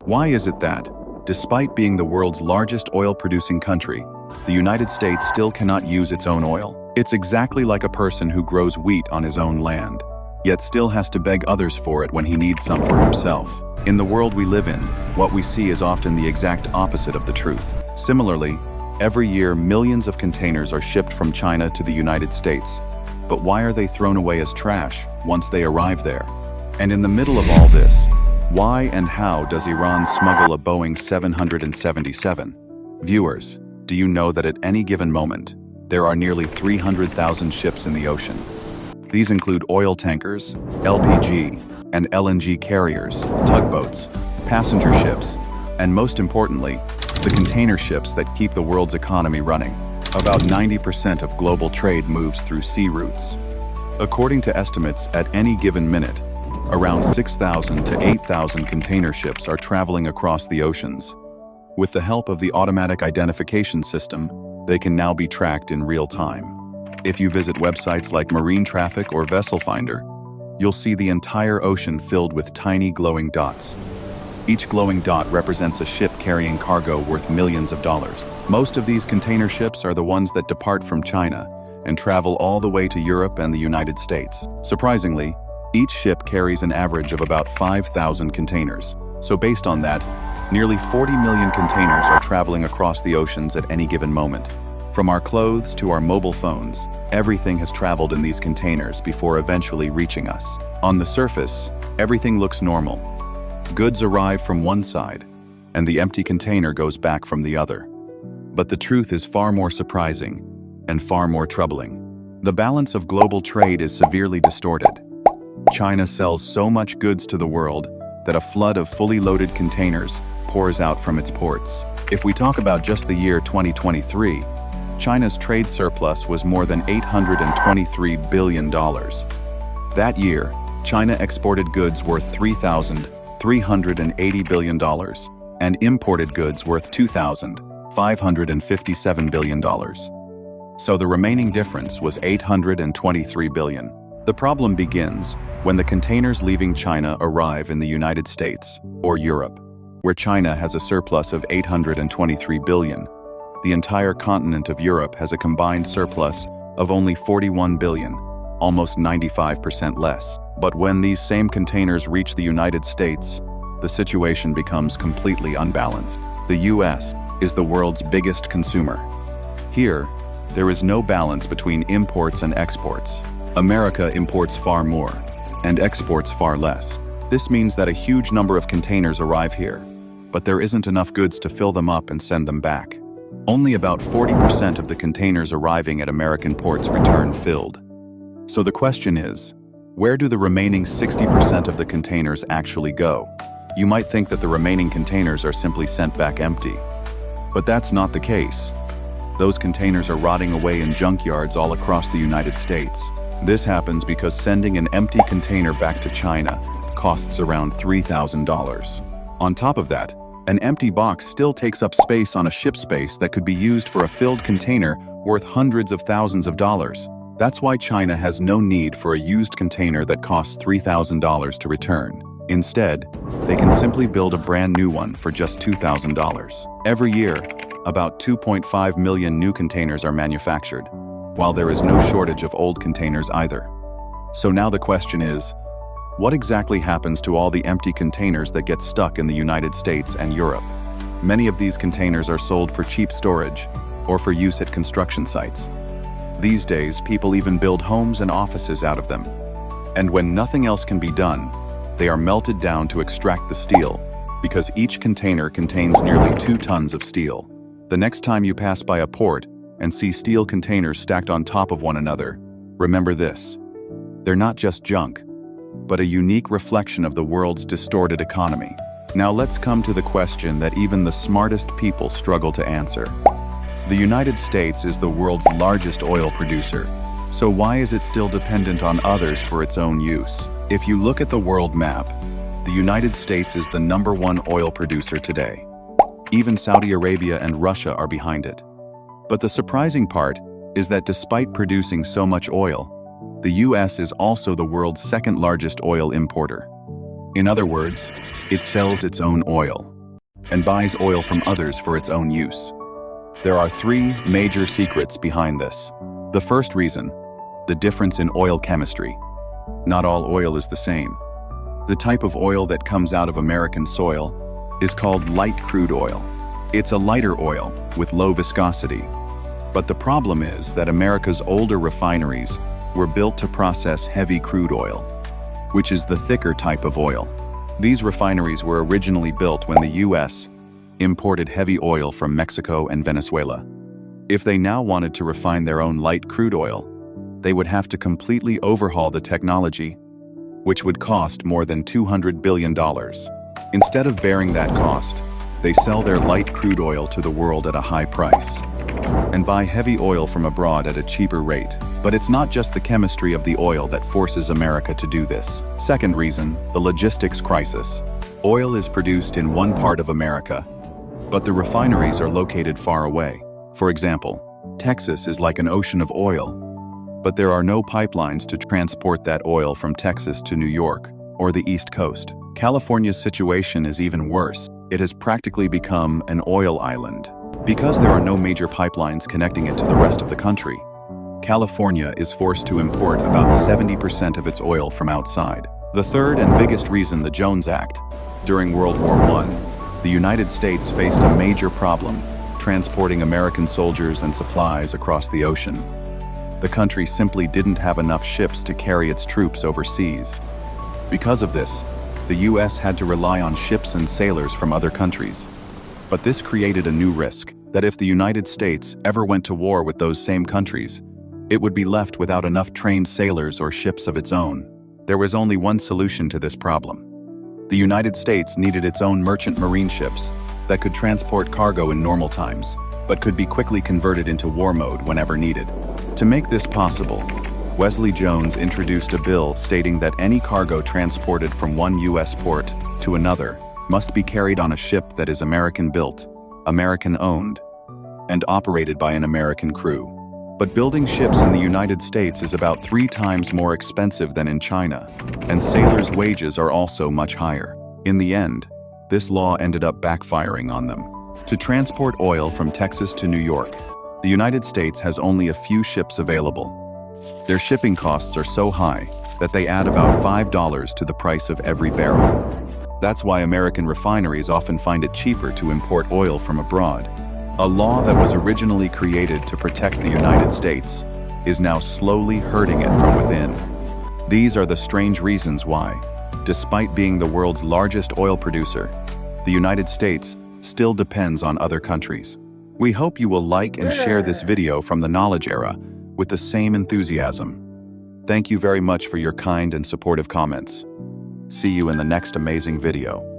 Why is it that, despite being the world's largest oil-producing country, the United States still cannot use its own oil? It's exactly like a person who grows wheat on his own land, yet still has to beg others for it when he needs some for himself. In the world we live in, what we see is often the exact opposite of the truth. Similarly, every year millions of containers are shipped from China to the United States. But why are they thrown away as trash once they arrive there? And in the middle of all this, why and how does Iran smuggle a Boeing 777? Viewers, do you know that at any given moment, there are nearly 300,000 ships in the ocean? These include oil tankers, LPG, and LNG carriers, tugboats, passenger ships, and most importantly, the container ships that keep the world's economy running. About 90% of global trade moves through sea routes. According to estimates, at any given minute, around 6,000 to 8,000 container ships are traveling across the oceans. With the help of the automatic identification system, they can now be tracked in real time. If you visit websites like Marine Traffic or Vessel Finder, you'll see the entire ocean filled with tiny glowing dots. Each glowing dot represents a ship carrying cargo worth millions of dollars. Most of these container ships are the ones that depart from China and travel all the way to Europe and the United States. Surprisingly, each ship carries an average of about 5,000 containers. So based on that, nearly 40 million containers are traveling across the oceans at any given moment. From our clothes to our mobile phones, everything has traveled in these containers before eventually reaching us. On the surface, everything looks normal. Goods arrive from one side, and the empty container goes back from the other. But the truth is far more surprising and far more troubling. The balance of global trade is severely distorted. China sells so much goods to the world that a flood of fully loaded containers pours out from its ports. If we talk about just the year 2023, China's trade surplus was more than $823 billion. That year, China exported goods worth $3,380 billion and imported goods worth $2,557 billion. So the remaining difference was $823 billion. The problem begins when the containers leaving China arrive in the United States or Europe, where China has a surplus of $823 billion. The entire continent of Europe has a combined surplus of only $41 billion, almost 95% less. But when these same containers reach the United States, the situation becomes completely unbalanced. The US is the world's biggest consumer. Here, there is no balance between imports and exports. America imports far more and exports far less. This means that a huge number of containers arrive here, but there isn't enough goods to fill them up and send them back. Only about 40% of the containers arriving at American ports return filled. So the question is, where do the remaining 60% of the containers actually go? You might think that the remaining containers are simply sent back empty. But that's not the case. Those containers are rotting away in junkyards all across the United States. This happens because sending an empty container back to China costs around $3,000. On top of that, an empty box still takes up space on a ship space that could be used for a filled container worth hundreds of thousands of dollars. That's why China has no need for a used container that costs $3,000 to return. Instead, they can simply build a brand new one for just $2,000. Every year, about 2.5 million new containers are manufactured, while there is no shortage of old containers either. So now the question is, what exactly happens to all the empty containers that get stuck in the United States and Europe? Many of these containers are sold for cheap storage or for use at construction sites. These days, people even build homes and offices out of them. And when nothing else can be done, they are melted down to extract the steel, because each container contains nearly 2 tons of steel. The next time you pass by a port and see steel containers stacked on top of one another, remember this: they're not just junk, but a unique reflection of the world's distorted economy. Now let's come to the question that even the smartest people struggle to answer. The United States is the world's largest oil producer, so why is it still dependent on others for its own use? If you look at the world map, the United States is the #1 oil producer today. Even Saudi Arabia and Russia are behind it. But the surprising part is that despite producing so much oil, the US is also the world's second largest oil importer. In other words, it sells its own oil. and buys oil from others for its own use. There are three major secrets behind this. The first reason, the difference in oil chemistry. Not all oil is the same. The type of oil that comes out of American soil is called light crude oil. It's a lighter oil with low viscosity. But the problem is that America's older refineries were built to process heavy crude oil, which is the thicker type of oil. These refineries were originally built when the US imported heavy oil from Mexico and Venezuela. If they now wanted to refine their own light crude oil, they would have to completely overhaul the technology, which would cost more than $200 billion. Instead of bearing that cost, they sell their light crude oil to the world at a high price and buy heavy oil from abroad at a cheaper rate. But it's not just the chemistry of the oil that forces America to do this. Second reason, the logistics crisis. Oil is produced in one part of America, but the refineries are located far away. For example, Texas is like an ocean of oil, but there are no pipelines to transport that oil from Texas to New York or the East Coast. California's situation is even worse. It has practically become an oil island. Because there are no major pipelines connecting it to the rest of the country, California is forced to import about 70% of its oil from outside. The third and biggest reason, the Jones Act. During World War I, the United States faced a major problem transporting American soldiers and supplies across the ocean. The country simply didn't have enough ships to carry its troops overseas. Because of this, the US had to rely on ships and sailors from other countries. But this created a new risk, that if the United States ever went to war with those same countries, it would be left without enough trained sailors or ships of its own. There was only one solution to this problem. The United States needed its own merchant marine ships that could transport cargo in normal times, but could be quickly converted into war mode whenever needed. To make this possible, Wesley Jones introduced a bill stating that any cargo transported from one US port to another must be carried on a ship that is American-built, American-owned, and operated by an American crew. But building ships in the United States is about 3 times more expensive than in China, and sailors' wages are also much higher. In the end, this law ended up backfiring on them. To transport oil from Texas to New York, the United States has only a few ships available. Their shipping costs are so high that they add about $5 to the price of every barrel. That's why American refineries often find it cheaper to import oil from abroad. A law that was originally created to protect the United States is now slowly hurting it from within. These are the strange reasons why, despite being the world's largest oil producer, the United States still depends on other countries. We hope you will like and share this video from the knowledge era with the same enthusiasm. Thank you very much for your kind and supportive comments. See you in the next amazing video.